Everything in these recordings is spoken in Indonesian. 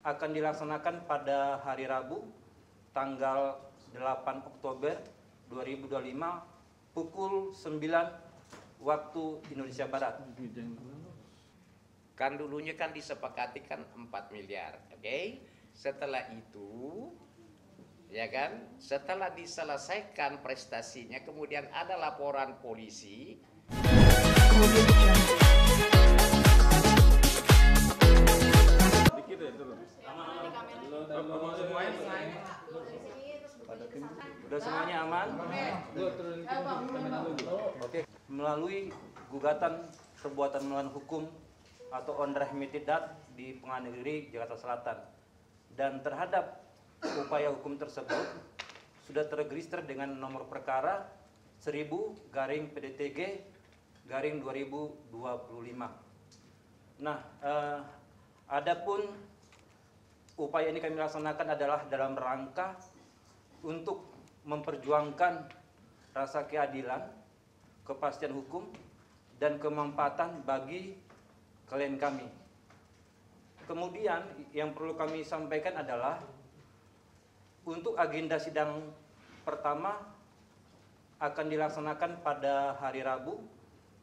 akan dilaksanakan pada hari Rabu tanggal 8 Oktober 2025 pukul 9 waktu Indonesia Barat. Kan dulunya kan disepakati kan 4 miliar, oke? Setelah itu, ya kan, setelah diselesaikan prestasinya, kemudian ada laporan polisi. Udah semuanya aman? Oke. Melalui gugatan perbuatan melawan hukum atau unremitted debt di Pengadilan Negeri Jakarta Selatan, dan terhadap upaya hukum tersebut sudah terregister dengan nomor perkara 1000-PDTG-2025. Nah, adapun upaya ini kami laksanakan adalah dalam rangka untuk memperjuangkan rasa keadilan, kepastian hukum, dan kemanfaatan bagi klien kami. Kemudian yang perlu kami sampaikan adalah untuk agenda sidang pertama akan dilaksanakan pada hari Rabu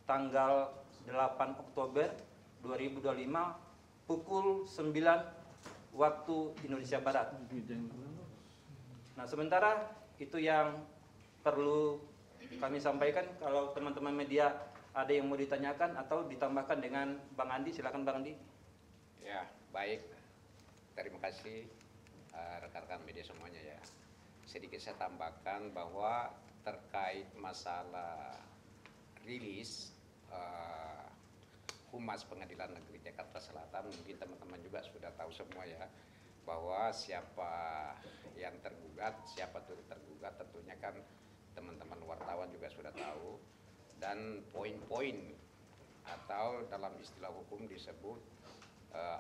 tanggal 8 Oktober 2025 pukul 9 waktu Indonesia Barat. Nah, sementara itu yang perlu kami sampaikan. Kalau teman-teman media ada yang mau ditanyakan atau ditambahkan dengan Bang Andi, silakan Bang Andi. Ya, baik. Terima kasih rekan-rekan media semuanya ya. Sedikit saya tambahkan bahwa terkait masalah rilis Humas Pengadilan Negeri Jakarta Selatan, mungkin teman-teman juga sudah tahu semua ya, bahwa siapa yang tergugat, siapa turut tergugat, tentunya kan teman-teman wartawan juga sudah tahu. Dan poin-poin atau dalam istilah hukum disebut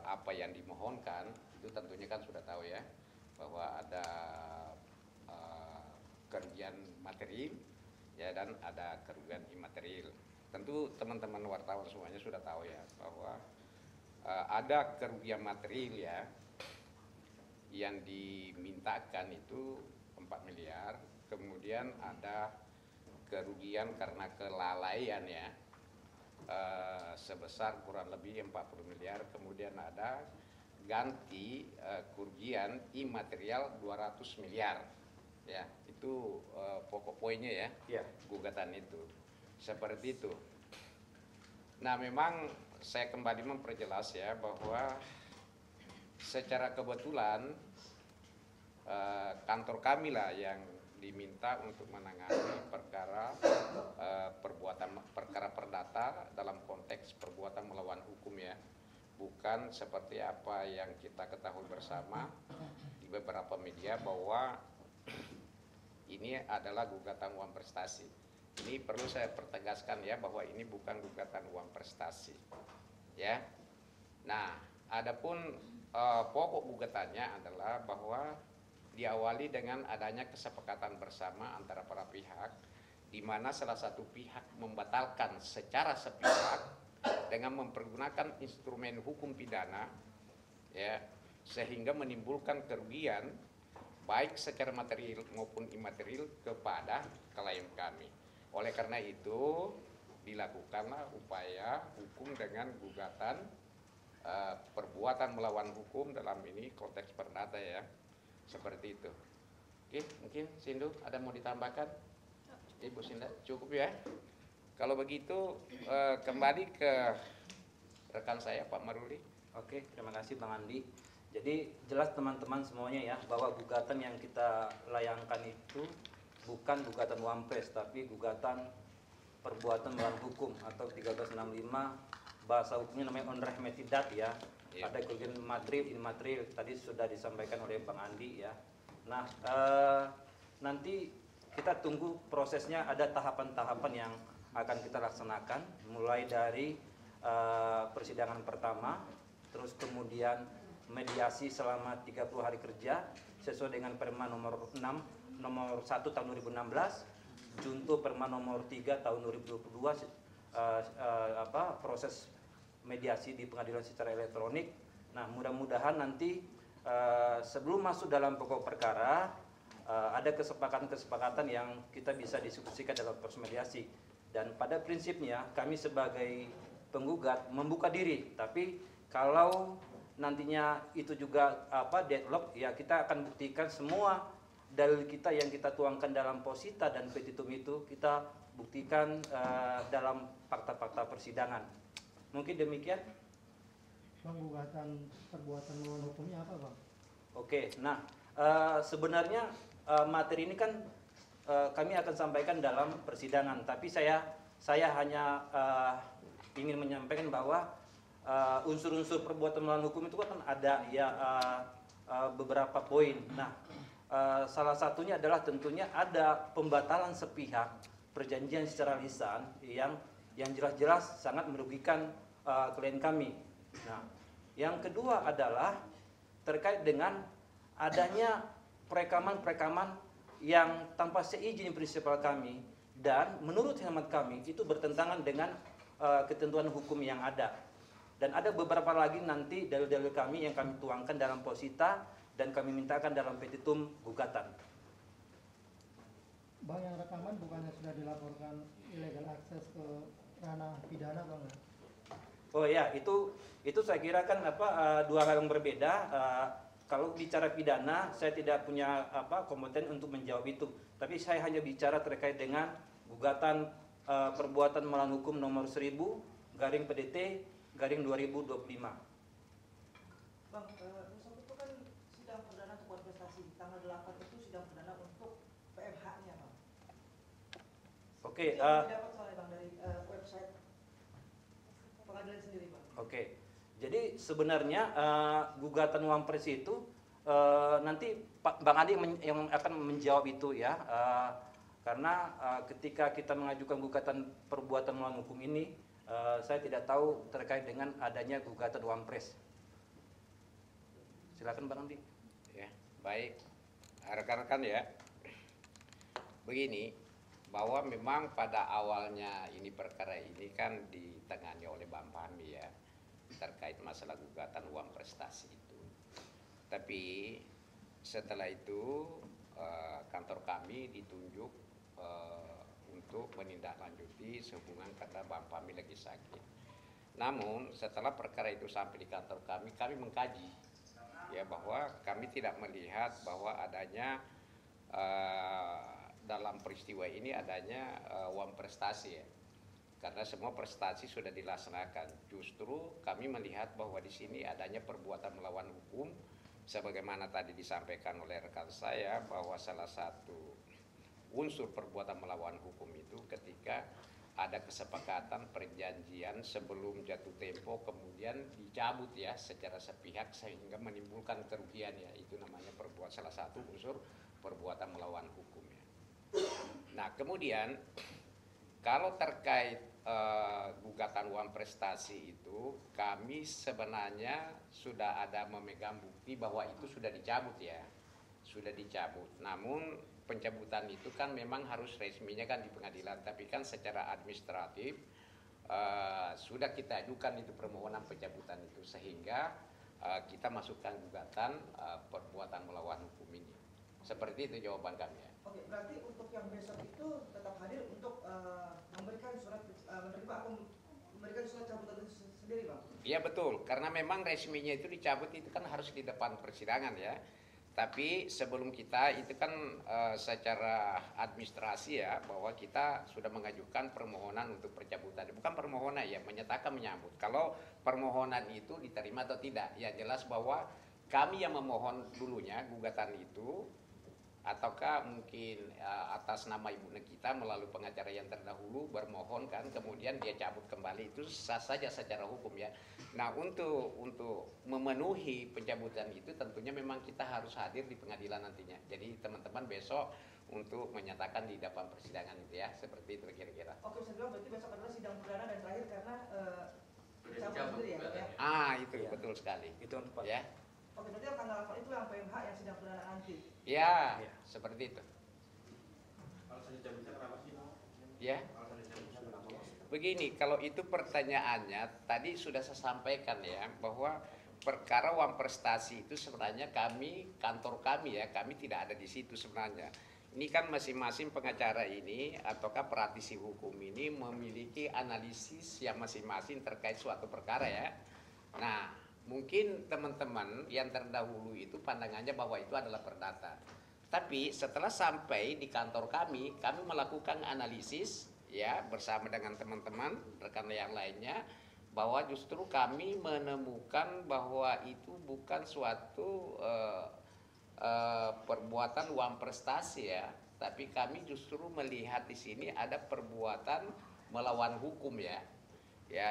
apa yang dimohonkan itu tentunya kan sudah tahu ya, bahwa ada kerugian material ya dan ada kerugian imaterial. Tentu teman-teman wartawan semuanya sudah tahu ya bahwa ada kerugian material ya yang dimintakan itu 4 miliar, kemudian ada kerugian karena kelalaian ya sebesar kurang lebih 40 miliar, kemudian ada ganti kerugian imaterial 200 miliar ya, itu pokok poinnya ya, gugatan itu seperti itu. Nah, memang saya kembali memperjelas ya bahwa secara kebetulan kantor kami lah yang diminta untuk menangani perkara perkara perdata dalam konteks perbuatan melawan hukum ya, bukan seperti apa yang kita ketahui bersama di beberapa media bahwa ini adalah gugatan uang prestasi. Ini perlu saya pertegaskan ya bahwa ini bukan gugatan uang prestasi ya. Nah, adapun pokok gugatannya adalah bahwa diawali dengan adanya kesepakatan bersama antara para pihak, di mana salah satu pihak membatalkan secara sepihak dengan mempergunakan instrumen hukum pidana, ya, sehingga menimbulkan kerugian baik secara material maupun imaterial kepada klien kami. Oleh karena itu dilakukanlah upaya hukum dengan gugatan perbuatan melawan hukum dalam ini konteks perdata ya. Seperti itu. Oke, mungkin Sindu ada mau ditambahkan? Ibu Sinda, cukup ya. Kalau begitu kembali ke rekan saya Pak Maruli. Oke, terima kasih Bang Andi. Jadi jelas teman-teman semuanya ya bahwa gugatan yang kita layangkan itu bukan gugatan wampres tapi gugatan perbuatan melawan hukum atau 1365, bahasa hukumnya namanya unremitted debt ya. Ada kerugian material, imaterial, tadi sudah disampaikan oleh Bang Andi ya. Nah, nanti kita tunggu prosesnya, ada tahapan-tahapan yang akan kita laksanakan, mulai dari persidangan pertama, terus kemudian mediasi selama 30 hari kerja, sesuai dengan Perma nomor 1 tahun 2016, Junto Perma nomor 3 tahun 2022, proses mediasi di pengadilan secara elektronik. Nah, mudah-mudahan nanti sebelum masuk dalam pokok perkara, ada kesepakatan-kesepakatan yang kita bisa diskusikan dalam proses mediasi. Dan pada prinsipnya kami sebagai penggugat membuka diri, tapi kalau nantinya itu juga deadlock, ya kita akan buktikan semua dalil kita yang kita tuangkan dalam posita dan petitum itu kita buktikan dalam fakta-fakta persidangan. Mungkin demikian. Bang, gugatan perbuatan melawan hukumnya apa, Bang? Oke, nah sebenarnya materi ini kan kami akan sampaikan dalam persidangan, tapi saya hanya ingin menyampaikan bahwa unsur-unsur perbuatan melawan hukum itu kan ada ya beberapa poin. Nah, salah satunya adalah tentunya ada pembatalan sepihak perjanjian secara lisan yang jelas-jelas sangat merugikan klien kami. Nah, yang kedua adalah terkait dengan adanya perekaman-perekaman yang tanpa seizin prinsipal kami, dan menurut hemat kami itu bertentangan dengan ketentuan hukum yang ada. Dan ada beberapa lagi nanti dalil-dalil kami yang kami tuangkan dalam posita dan kami mintakan dalam petitum gugatan. Bang, yang rekaman bukannya sudah dilaporkan illegal access ke ranah pidana, Bang? Oh ya, itu saya kira kan dua hal yang berbeda. Kalau bicara pidana, saya tidak punya kompeten untuk menjawab itu. Tapi saya hanya bicara terkait dengan gugatan perbuatan melawan hukum nomor 1000/PDT/2025. Bang, besok itu kan sidang perdana untuk kontestasi. Tanggal 8 itu sidang perdana untuk PMH-nya, Bang. Oke. Dapat soalnya, Bang, dari website pengadilan sendiri, Bang. Oke. Jadi sebenarnya gugatan Wampres itu nanti Bang Adi yang akan menjawab itu ya. Karena ketika kita mengajukan gugatan perbuatan melawan hukum ini, saya tidak tahu terkait dengan adanya gugatan Wampres. Silakan Bang Andi. Ya, baik. Rekan-rekan ya. Begini, bahwa memang pada awalnya ini perkara ini kan ditangani oleh Bang Fahmi ya, terkait masalah gugatan uang prestasi itu. Tapi setelah itu kantor kami ditunjuk untuk menindaklanjuti sehubungan karena Bang Fahmi lagi sakit. Namun setelah perkara itu sampai di kantor kami mengkaji ya bahwa kami tidak melihat bahwa adanya dalam peristiwa ini adanya uang prestasi ya. Karena semua prestasi sudah dilaksanakan. Justru kami melihat bahwa di sini adanya perbuatan melawan hukum, sebagaimana tadi disampaikan oleh rekan saya bahwa salah satu unsur perbuatan melawan hukum itu ketika ada kesepakatan perjanjian sebelum jatuh tempo kemudian dicabut ya secara sepihak sehingga menimbulkan kerugian ya, itu namanya salah satu unsur perbuatan melawan hukum ya. Nah kemudian kalau terkait gugatan uang prestasi itu, kami sebenarnya sudah ada memegang bukti bahwa itu sudah dicabut ya, sudah dicabut. Namun pencabutan itu kan memang harus resminya kan di pengadilan, tapi kan secara administratif sudah kita ajukan itu permohonan pencabutan itu sehingga kita masukkan gugatan perbuatan melawan hukum ini. Seperti itu jawaban kami ya. Oke, berarti untuk yang besok itu tetap hadir untuk memberikan surat memberikan surat cabutan itu sendiri, Bang? Iya betul, karena memang resminya itu dicabut itu kan harus di depan persidangan ya. Tapi sebelum kita itu kan secara administrasi ya bahwa kita sudah mengajukan permohonan untuk pencabutan. Bukan permohonan ya, menyatakan menyambut. Kalau permohonan itu diterima atau tidak, ya jelas bahwa kami yang memohon dulunya gugatan itu, ataukah mungkin atas nama ibu kita melalui pengacara yang terdahulu bermohon kan, kemudian dia cabut kembali, itu sah saja secara hukum ya. Nah untuk memenuhi pencabutan itu tentunya memang kita harus hadir di pengadilan nantinya. Jadi teman-teman besok untuk menyatakan di depan persidangan itu ya, seperti itu kira-kira. Oke, saya bilang berarti besok adalah sidang perdana dan terakhir karena cabut sendiri ya, ya? Itu ya. Betul sekali. Itu untuk ya. Oke, berarti yang tanggal 8 itu yang PMH yang sidang perdana nanti? Ya, seperti itu. Alasan dicabutnya kenapa sih? Ya. Alasan dicabutnya kenapa? Begini, kalau itu pertanyaannya tadi sudah saya sampaikan ya bahwa perkara uang prestasi itu sebenarnya kantor kami ya, kami tidak ada di situ sebenarnya. Ini kan masing-masing pengacara ini ataukah praktisi hukum ini memiliki analisis yang masing-masing terkait suatu perkara ya. Nah, mungkin teman-teman yang terdahulu itu pandangannya bahwa itu adalah perdata. Tapi setelah sampai di kantor kami melakukan analisis ya bersama dengan teman-teman rekan yang lainnya, bahwa justru kami menemukan bahwa itu bukan suatu perbuatan uang prestasi ya, tapi kami justru melihat di sini ada perbuatan melawan hukum ya,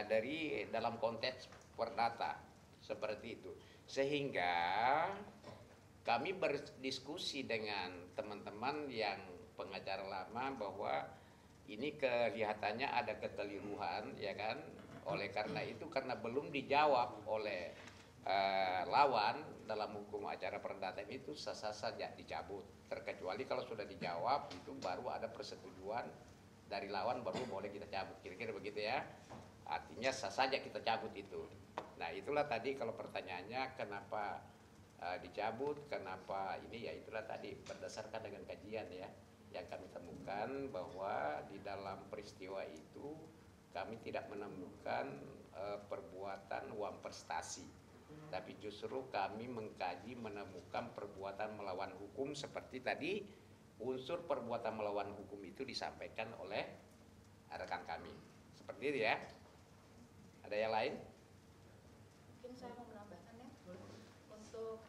dari dalam konteks perdata seperti itu. Sehingga kami berdiskusi dengan teman-teman yang pengacara lama bahwa ini kelihatannya ada kekeliruan ya kan. Oleh karena itu, karena belum dijawab oleh lawan dalam hukum acara perdata itu sah saja dicabut. Terkecuali kalau sudah dijawab itu baru ada persetujuan dari lawan, baru boleh kita cabut. Kira-kira begitu ya. Artinya sah saja kita cabut itu. Nah itulah tadi kalau pertanyaannya kenapa dicabut, kenapa ini, ya itulah tadi berdasarkan dengan kajian ya yang kami temukan bahwa di dalam peristiwa itu kami tidak menemukan perbuatan uang prestasi, tapi justru kami mengkaji menemukan perbuatan melawan hukum seperti tadi unsur perbuatan melawan hukum itu disampaikan oleh rekan kami. Seperti itu ya. Ada yang lain? Mungkin saya mau menambahkan ya. Untuk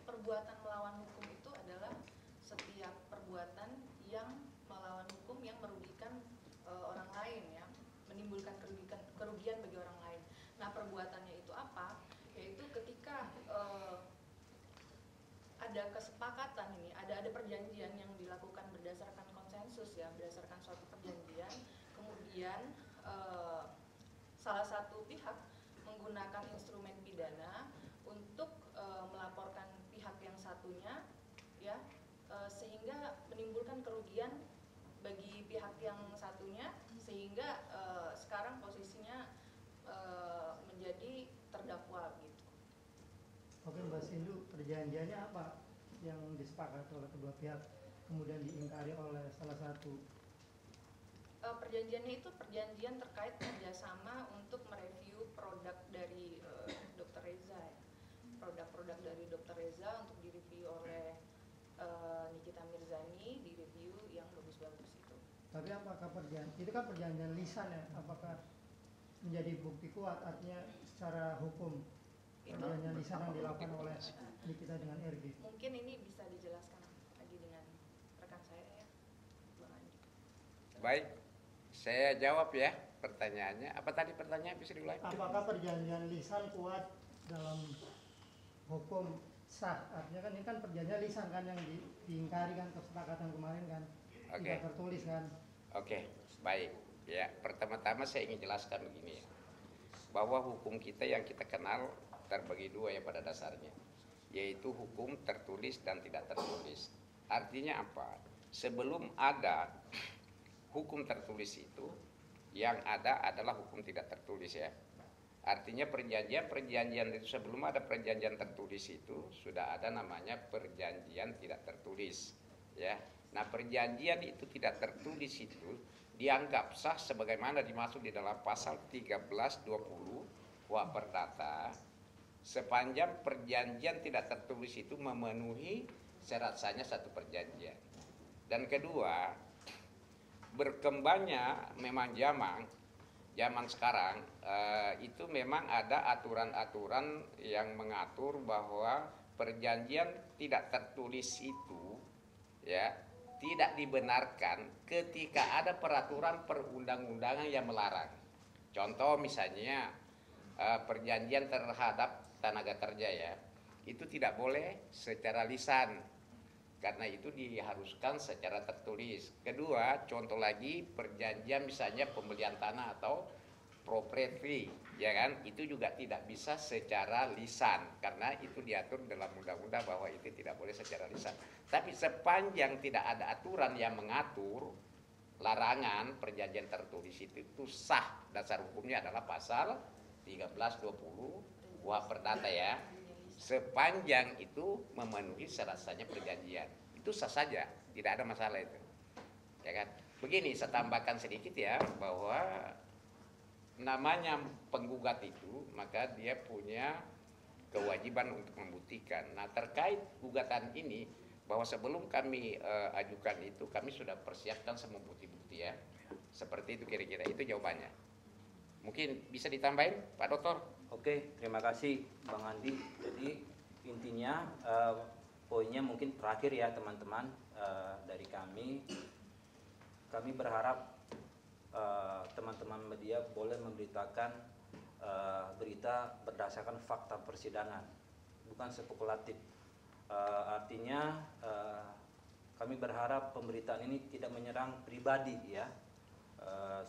perbuatan melawan hukum itu adalah setiap perbuatan yang melawan hukum yang merugikan orang lain ya, menimbulkan kerugian bagi orang lain. Nah, perbuatannya itu apa? Yaitu ketika ada kesepakatan ini, ada perjanjian yang dilakukan berdasarkan konsensus ya, berdasarkan suatu perjanjian, kemudian salah satu pihak menggunakan instrumen pidana untuk melaporkan pihak yang satunya ya, sehingga menimbulkan kerugian bagi pihak yang satunya, sehingga sekarang posisinya menjadi terdakwa gitu. Oke Mbak Sindu, perjanjiannya apa yang disepakati oleh kedua pihak kemudian diingkari oleh salah satu? Perjanjiannya itu perjanjian terkait kerjasama untuk mereview produk dari Dr. Reza ya. Produk-produk dari Dr. Reza untuk direview oleh Nikita Mirzani, direview yang bagus-bagus itu. Tapi apakah perjanjian, itu kan perjanjian lisan ya, apakah menjadi bukti kuat artinya secara hukum perjanjian lisan yang dilakukan oleh Nikita dengan RG? Mungkin ini bisa dijelaskan lagi dengan rekan saya ya, Bang Andi. Baik, saya jawab ya pertanyaannya. Apa tadi pertanyaan, bisa diulangi? Apakah perjanjian lisan kuat dalam hukum sah? Artinya kan ini kan perjanjian lisan kan yang diingkari kan, kesepakatan kemarin kan tidak tertulis kan. Oke, baik. Ya, pertama-tama saya ingin jelaskan begini ya, bahwa hukum kita yang kita kenal terbagi dua ya pada dasarnya, yaitu hukum tertulis dan tidak tertulis. Artinya apa? Sebelum ada hukum tertulis itu, yang ada adalah hukum tidak tertulis ya. Artinya perjanjian itu sebelum ada perjanjian tertulis itu sudah ada namanya perjanjian tidak tertulis ya. Nah, perjanjian itu tidak tertulis itu dianggap sah sebagaimana dimaksud di dalam pasal 1320 KUH Perdata sepanjang perjanjian tidak tertulis itu memenuhi syarat sahnya satu perjanjian. Dan kedua, berkembangnya memang zaman sekarang itu memang ada aturan-aturan yang mengatur bahwa perjanjian tidak tertulis itu ya tidak dibenarkan ketika ada peraturan perundang-undangan yang melarang. Contoh misalnya perjanjian terhadap tenaga kerja ya, itu tidak boleh secara lisan, karena itu diharuskan secara tertulis. Kedua, contoh lagi perjanjian misalnya pembelian tanah atau properti, ya kan? Itu juga tidak bisa secara lisan, karena itu diatur dalam undang-undang bahwa itu tidak boleh secara lisan. Tapi sepanjang tidak ada aturan yang mengatur larangan perjanjian tertulis itu sah. Dasar hukumnya adalah pasal 1320 Wah, perdata ya. Sepanjang itu memenuhi syarat-syaratnya perjanjian, itu sah saja, tidak ada masalah itu. Ya kan? Begini, saya tambahkan sedikit ya, bahwa namanya penggugat itu, maka dia punya kewajiban untuk membuktikan. Nah, terkait gugatan ini, bahwa sebelum kami ajukan itu, kami sudah persiapkan semua bukti-bukti ya. Seperti itu kira-kira, itu jawabannya. Mungkin bisa ditambahin, Pak Dokter? Oke, terima kasih Bang Andi. Jadi intinya poinnya mungkin terakhir ya teman-teman, dari kami berharap teman-teman media boleh memberitakan berita berdasarkan fakta persidangan, bukan spekulatif. Artinya kami berharap pemberitaan ini tidak menyerang pribadi ya,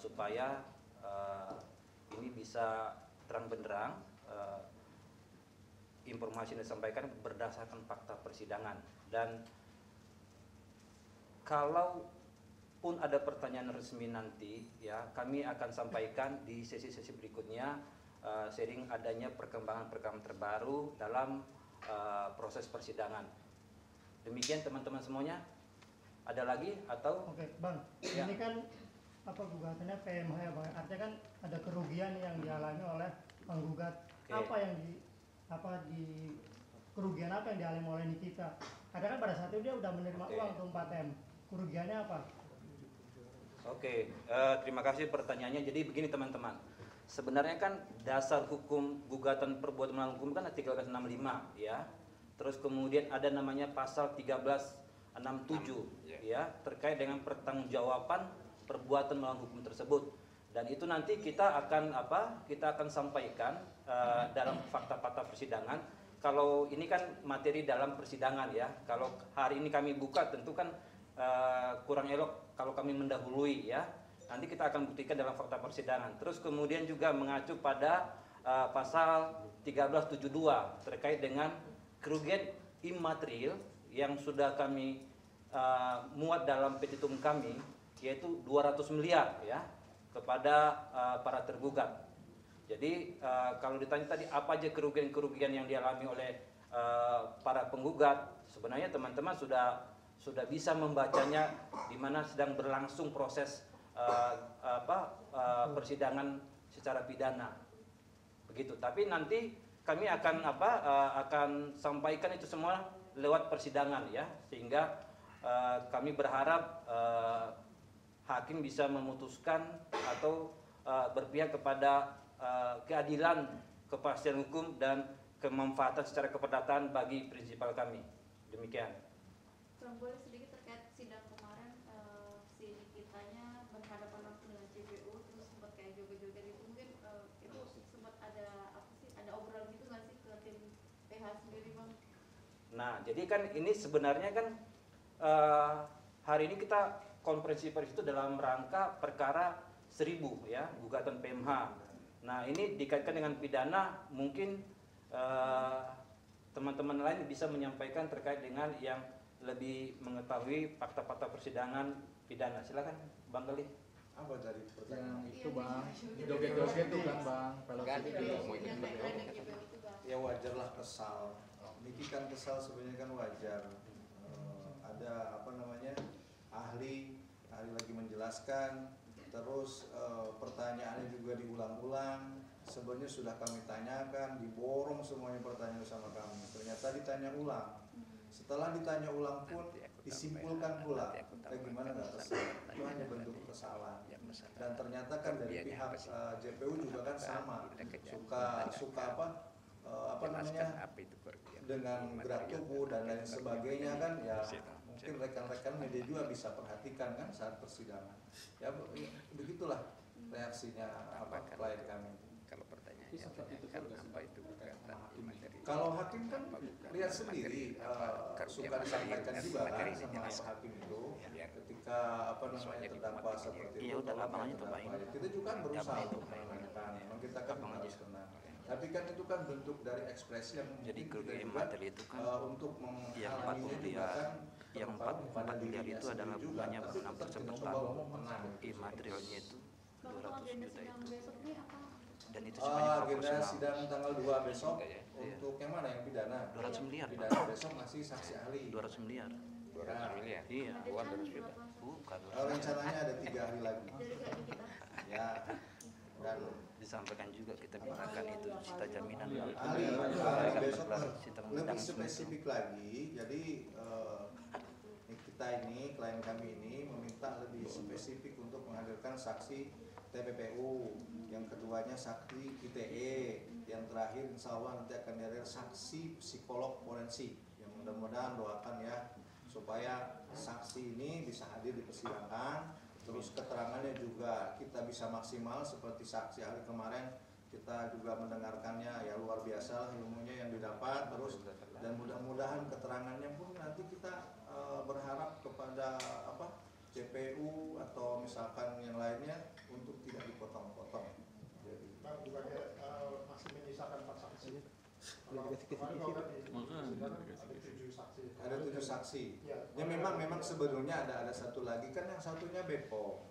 supaya ini bisa terang benderang, informasi yang disampaikan berdasarkan fakta persidangan. Dan kalau pun ada pertanyaan resmi nanti ya, kami akan sampaikan di sesi-sesi berikutnya, sering adanya perkembangan-perkembangan terbaru dalam proses persidangan. Demikian teman-teman semuanya. Ada lagi atau? Oke, Bang. Ya. Ini kan gugatannya PMH ya, Bang. Artinya kan ada kerugian yang dialami oleh penggugat. Oke. Kerugian apa yang dialami oleh Nikita? Ada kan pada saat itu dia udah menerima uang tuh 4M. Kerugiannya apa? Oke, terima kasih pertanyaannya. Jadi begini teman-teman, sebenarnya kan dasar hukum gugatan perbuatan melawan hukum kan artikel 65 ya. Terus kemudian ada namanya pasal 1367 ya, terkait dengan pertanggungjawaban perbuatan melawan hukum tersebut. Dan itu nanti kita akan kita akan sampaikan dalam fakta-fakta persidangan. Kalau ini kan materi dalam persidangan ya. Kalau hari ini kami buka tentu kan kurang elok kalau kami mendahului ya. Nanti kita akan buktikan dalam fakta persidangan. Terus kemudian juga mengacu pada pasal 1372 terkait dengan kerugian imaterial yang sudah kami muat dalam petitum kami, yaitu 200 miliar ya kepada para tergugat. Jadi kalau ditanya tadi apa aja kerugian-kerugian yang dialami oleh para penggugat, sebenarnya teman-teman sudah bisa membacanya di mana sedang berlangsung proses persidangan secara pidana. Begitu. Tapi nanti kami akan sampaikan itu semua lewat persidangan ya, sehingga kami berharap hakim bisa memutuskan atau berpihak kepada keadilan, kepastian hukum dan kemanfaatan secara keperdataan bagi prinsipal kami. Demikian. Boleh sedikit terkait sidang kemarin, si Nikitanya berhadapan langsung dengan JPU, terus sempat kayak joget-joget itu, mungkin itu sempat ada obrolan gitu nggak sih ke tim PH sendiri, Bang? Nah, jadi kan ini sebenarnya kan hari ini kita konferensi pers itu dalam rangka perkara 1000 ya, gugatan PMH. Nah, ini dikaitkan dengan pidana, mungkin teman-teman lain bisa menyampaikan terkait dengan yang lebih mengetahui fakta-fakta persidangan pidana. Silakan, Bang Gali. Apa dari pertanyaan? Yang itu Bang, joget-joget itu kan Bang, Ya wajar lah kesal. Niki kan kesal sebenarnya kan wajar. Ada ahli lagi menjelaskan, terus pertanyaannya juga diulang-ulang. Sebenarnya sudah kami tanyakan, diborong semuanya pertanyaan sama kami. Ternyata ditanya ulang. Setelah ditanya ulang pun disimpulkan pula, gimana nggak kesal? Itu hanya bentuk kesalahan. Dan ternyata kan dari pihak JPU juga kan sama, suka dengan gerak tubuh dan lain sebagainya kan ya. Mungkin rekan-rekan media juga bisa perhatikan kan saat persidangan. Ya begitulah reaksinya klien kami. Kalau pertanyaannya kan apa itu gugatan imateri? Kalau hakim kan lihat sendiri, suka disampaikan juga kan sama hakim itu ketika terdakwa seperti itu. Kita juga kan berusaha untuk menenangkan, memang kita kan harus tenang. Tapi kan itu kan bentuk dari ekspresi yang jadi mungkin kerugian kita juga imateri itu kan untuk yang 4 miliar, yang 4 miliar itu adalah bunganya berenang tersebut Pak. Imaterialnya itu 200 juta itu. Besok ini apa? Dan itu semuanya Agenda proporsional. sidang tanggal 2 besok Iya. untuk yang mana, yang pidana? 200 miliar. Pidana besok masih saksi ahli. 200 miliar. 200 miliar. Iya. Bukan 200 juta. Bukan. Rencananya ada 3 hari lagi. Ya, dan Disampaikan juga kita mintakan itu sita jaminan ahli mereka besok bergelar sita lebih mengundang spesifik lagi. Jadi kita ini, klien kami ini meminta lebih spesifik untuk menghadirkan saksi TPPU, yang keduanya saksi ITE, yang terakhir insya Allah nanti akan dihadir saksi psikolog forensik. Yang mudah-mudahan doakan ya supaya saksi ini bisa hadir di persidangan, terus keterangannya juga kita bisa maksimal seperti saksi ahli kemarin. Kita juga mendengarkannya ya luar biasa ilmunya yang didapat, terus dan mudah-mudahan keterangannya pun nanti kita berharap kepada CPU atau misalkan yang lainnya untuk tidak dipotong-potong. Bang, bukannya masih menyisakan 4 saksi? Kalau kemarin kalau kan di persidangan ada 7 saksi. Ada 7 saksi. Ya, Ya memang sebelumnya ada satu lagi, kan yang satunya Bepom.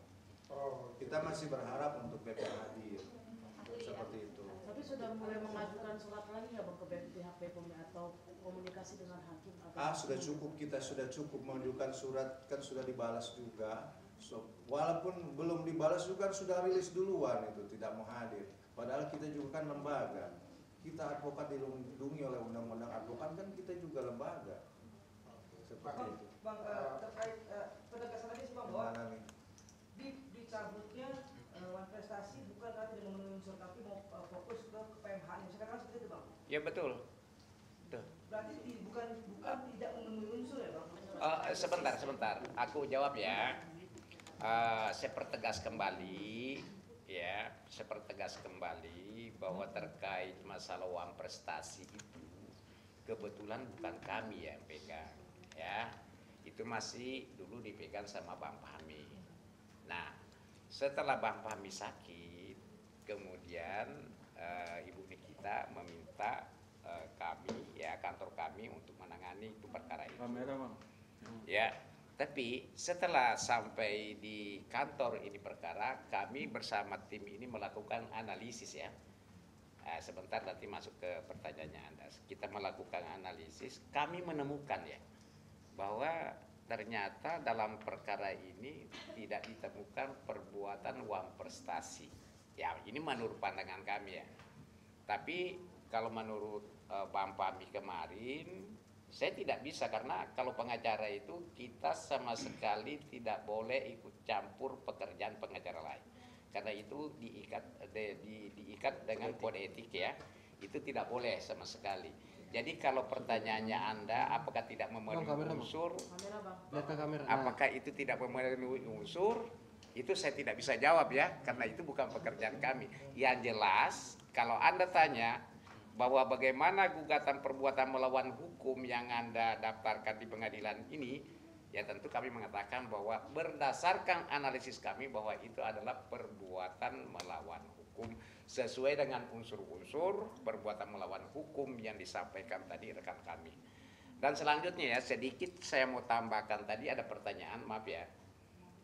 Oh, Kita masih berharap untuk Bepom hadir. Seperti itu. Tapi sudah mulai mengajukan surat lagi nggak bang ke pihak BPOM atau komunikasi dengan hakim? Sudah cukup, kita sudah cukup mengajukan surat, kan sudah dibalas juga. So, walaupun belum dibalas juga sudah rilis duluan itu tidak mau hadir. Padahal kita juga kan lembaga. Kita advokat dilindungi oleh undang-undang advokat, kan kita juga lembaga. Seperti itu. Bang, terkait penegasan lagi sih bang bahwa Mana nih? dicabutnya wan prestasi bukan karena tidak memenuhi unsur tapi mau fokus ke PMH. Misalkan seperti itu bang. Ya betul. Berarti bukan tidak memenuhi unsur ya bang? Sebentar. Aku jawab ya. Saya pertegas kembali bahwa terkait masalah uang prestasi itu kebetulan bukan kami yang pegang, ya. Itu masih dulu dipegang sama Bang Fahmi. Nah, setelah Bang Fahmi sakit, kemudian Ibu Nikita meminta kami, ya kantor kami untuk menangani itu perkara itu. Kamera bang. Ya, tapi setelah sampai di kantor ini perkara, kami bersama tim ini melakukan analisis ya. Sebentar nanti masuk ke pertanyaannya Anda. Kita melakukan analisis, kami menemukan ya bahwa ternyata dalam perkara ini tidak ditemukan perbuatan uang prestasi. Ya, ini menurut pandangan kami ya. Tapi kalau menurut Bang Fahmi kemarin, saya tidak bisa karena kalau pengacara itu kita sama sekali tidak boleh ikut campur pekerjaan pengacara lain. Karena itu diikat dengan kode etik ya. Itu tidak boleh sama sekali. Jadi kalau pertanyaannya Anda apakah tidak memenuhi unsur? Apakah itu tidak memenuhi unsur? Itu saya tidak bisa jawab ya, karena itu bukan pekerjaan kami. Yang jelas kalau Anda tanya bahwa bagaimana gugatan perbuatan melawan hukum yang Anda daftarkan di pengadilan ini, ya tentu kami mengatakan bahwa berdasarkan analisis kami bahwa itu adalah perbuatan melawan hukum sesuai dengan unsur-unsur perbuatan melawan hukum yang disampaikan tadi rekan kami. Dan selanjutnya ya sedikit saya mau tambahkan, tadi ada pertanyaan, maaf ya.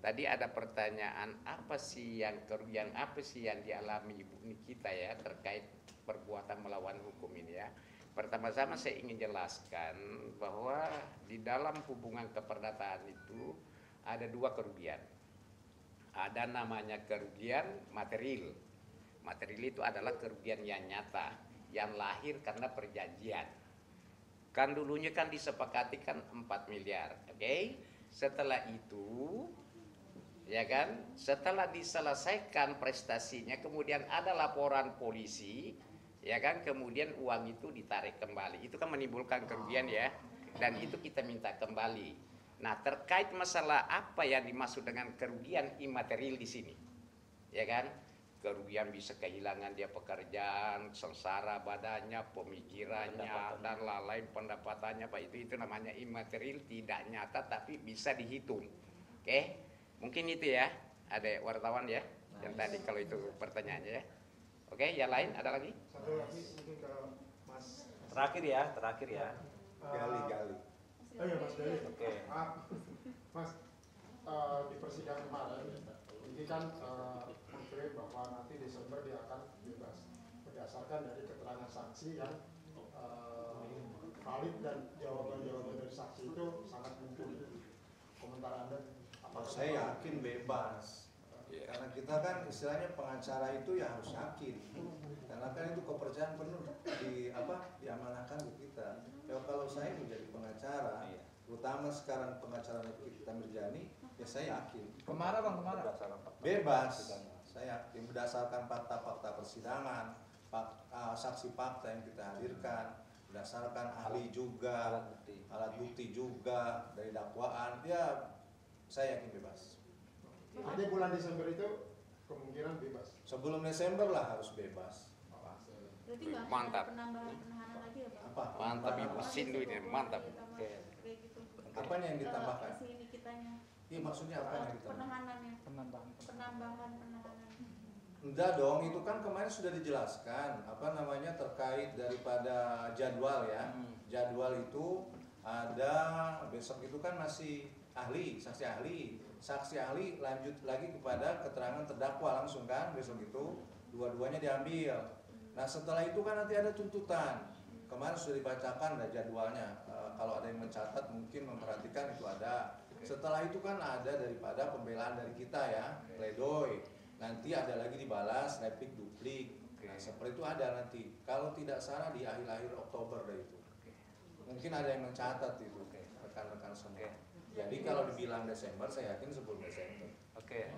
Tadi ada pertanyaan apa sih yang kerugian apa sih yang dialami Ibu Nikita ya terkait perbuatan melawan hukum ini ya. Pertama-tama saya ingin jelaskan bahwa di dalam hubungan keperdataan itu ada 2 kerugian. Ada namanya kerugian material. Material itu adalah kerugian yang nyata, yang lahir karena perjanjian. Kan dulunya kan disepakati kan 4 miliar, oke? Setelah itu ya kan, setelah diselesaikan prestasinya kemudian ada laporan polisi, ya kan, kemudian uang itu ditarik kembali. Itu kan menimbulkan kerugian ya, dan itu kita minta kembali. Nah, terkait masalah apa yang dimaksud dengan kerugian imaterial di sini, ya kan, kerugian bisa kehilangan dia pekerjaan, sengsara badannya, pemikirannya, dan lain-lain pendapatannya, Pak, itu namanya imaterial, tidak nyata tapi bisa dihitung. Oke, mungkin itu ya, ada wartawan ya, yang tadi kalau itu pertanyaannya ya. Oke, yang lain ada lagi? Satu lagi mungkin ke Mas. Terakhir ya. Gali. Oh iya Mas Gali. Oke. Maaf, Mas, di persidangan kemarin ini kan mengklaim bahwa nanti Desember dia akan bebas. berdasarkan dari keterangan saksi yang valid dan jawaban-jawaban dari saksi itu sangat mumpuni. Komentar Anda? Saya yakin bebas. Karena kita kan istilahnya pengacara itu ya harus yakin. Karena kan itu kepercayaan penuh diamanahkan ke kita. Ya kalau saya menjadi pengacara, terutama sekarang pengacara Nikita Mirzani, ya saya yakin. Kemana bang? Kemana? Bebas. Saya yakin berdasarkan fakta-fakta persidangan, saksi fakta yang kita hadirkan, berdasarkan ahli juga, alat bukti juga dari dakwaan, ya saya yakin bebas. Jadi bulan Desember itu kemungkinan bebas. Sebelum Desember lah harus bebas. Berarti nggak Mantap. ada penambahan penahanan lagi ya Pak? Apa? Mantap Ibu Sindu ini, mantap. Kayak gitu. Apa yang ditambahkan? Si Nikitanya. Iya maksudnya apa yang ditambahkan? Penanganannya. Penambahan. Penambahan. Enggak dong, itu kan kemarin sudah dijelaskan terkait daripada jadwal ya. Jadwal itu ada besok itu kan masih saksi ahli lanjut lagi kepada keterangan terdakwa langsung kan besok itu dua-duanya diambil. Nah setelah itu kan nanti ada tuntutan. Kemarin sudah dibacakan ada jadwalnya. Kalau ada yang mencatat mungkin memperhatikan itu ada. Setelah itu kan ada daripada pembelaan dari kita ya, pledoi. Nanti ada lagi dibalas replik duplik. Nah, seperti itu ada nanti. Kalau tidak salah di akhir-akhir Oktober deh itu. Mungkin ada yang mencatat itu rekan-rekan semua. Jadi kalau dibilang Desember, saya yakin sebelum Desember. Oke.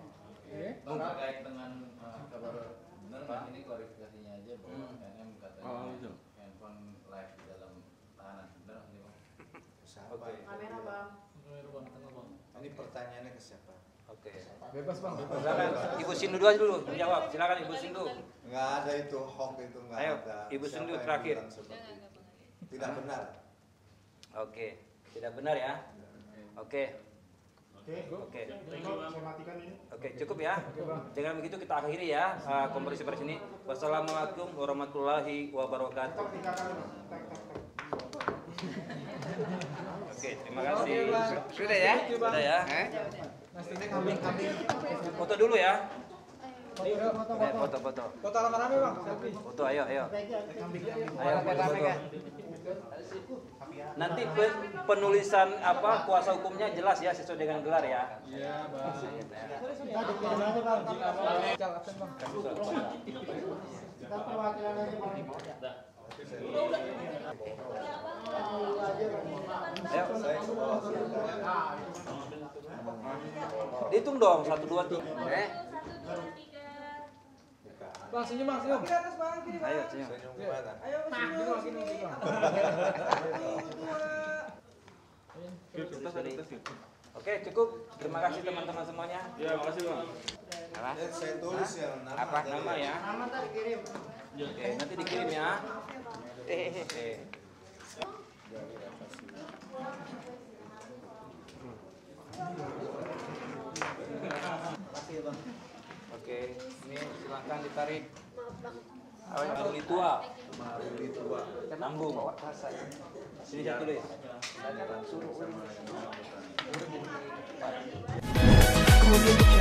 Bang, terkait dengan kabar benar Bang, ini klarifikasinya aja bahwa NM katanya handphone live di dalam tahanan. Benar nggak Bang? Siapa? Kamera Bang. Ini pertanyaannya ke siapa? Oke. Bebas Bang. Silakan Ibu Sindu dulu menjawab. Silakan Ibu Sindu. Nggak ada itu hoax itu nggak Ayo, ada. Ibu Siapa Sindu yang terakhir. bilang seperti itu? Tidak benar. Oke. Tidak benar ya? Oke. Oke. Saya matikan ini. Oke, cukup ya. Dengan begitu kita akhiri ya konferensi pers ini. Wassalamualaikum warahmatullahi wabarakatuh. Oke, terima kasih. Sudah ya? Sudah ya. Foto dulu ya. Foto. Foto rame-rame Bang. Foto, ayo. Ayo, foto. Nanti penulisan kuasa hukumnya jelas ya sesuai dengan gelar ya. Iya Bang. Kita perwakilan aja Bang. Ayo. Dihitung dong 1 2 3. Bang, senyum Bang, senyum. Ayo, senyum. Oke, cukup. Terima kasih teman-teman semuanya. Ya, makasih Bang. Saya tulis yang nama. Apa? Nama ya. Nama tadi kirim. Oke, nanti dikirim ya. Oke, ini silakan ditarik. Maruli tua. Nanggung. Sini satu deh. Kemudian